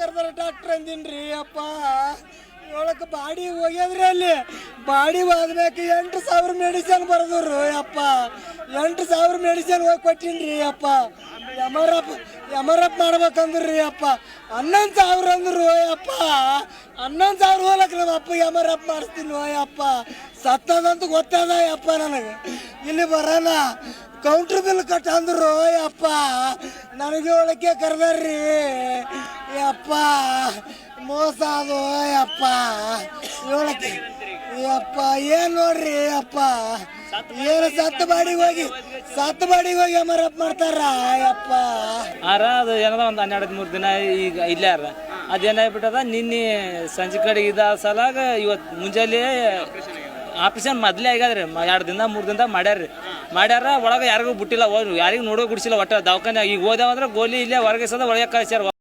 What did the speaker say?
ಕರೆದಾರ doctor ಅಂದಿನ್ರಿ ಅಪ್ಪ. ಏಳಕ್ಕೆ body ಹೋಗ್ಯದ್ರಿ ಅಲ್ಲಿ ಬಾಡಿ ಹೋದ್ಮ್ಯಾಕ 8,000 ಮೆಡಿಸಿನ್ ಬರೆದ್ರು ಅಪ್ಪ. 8,000 ಮೆಡಿಸಿನ್ ಹೋಗಿ ಕೊಟ್ಟಿನ್ರಿ ಅಪ್ಪ. ಎಮರಪ್ ಮಾಡ್ಬೇಕಂದ್ರಿ ಅಪ್ಪ. 11,000 ಅಂದ್ರು ಅಪ್ಪ. 11,000 ಹೋಲಕ್ ನಮ್ಮ ಅಪ್ಪ ಎಮರಪ್ ಮಾಡಿಸ್ತೀನಿ ಅಪ್ಪ. ಸತ್ತದಂತ ಗೊತ್ತದ ಅಪ್ಪ ನನಗೆ. ಇಲ್ಲಿ ಬರೋಣ ಕೌಂಟ್ರ್ ಬಿಲ್ ಕಟ್ ಅಂದ್ರು ಅಪ್ಪ. ನನಗೆ ಒಳಕ್ಕೆ ಕರೆದಾರ್ರಿ ಅಪ್ಪ. ಮೋಸ ಅದು ಅಪ್ಪ. ಹೇಳಕ್ಕೆ ಅಪ್ಪ ಏನು ನೋಡ್ರಿ ಅಪ್ಪ. ಏನು ಸತ್ತು ಬಾಡಿಗೆ ಹೋಗಿ ಅಮರಪ್ ಮಾಡ್ತಾರ ಅಪ್ಪ. ಅದು ಏನದ ಒಂದು 12-13 ದಿನ ಈಗ ಇಲ್ಲೇ ಅದೇನಾಗ್ಬಿಟ್ಟದ. ನಿನ್ನೆ ಸಂಜೆ ಕಡೆಗೆ ಇದ ಸಲಾಗ ಇವತ್ತು ಮುಂಜಾನೆ ಆಪರೇಷನ್ ಮೊದಲೇ ಆಗ್ಯಾದ್ರಿ. 2 ದಿನ 3 ದಿನದಾಗ ಮಾಡ್ಯಾರ. ಒಳಗೆ ಯಾರಿಗೂ ಬಿಟ್ಟಿಲ್ಲ, ಯಾರಿಗೂ ನೋಡೋ ಗುಡಿಸಿಲ್ಲ. ಒಟ್ಟು ದವಾಖಾನೆ ಈಗ ಹೋದೇವಂದ್ರೆ ಗೋಲಿ ಇಲ್ಲೇ ಹೊರಗೆ ಒಳಗೆ ಕಳಿಸ್ಯಾರ.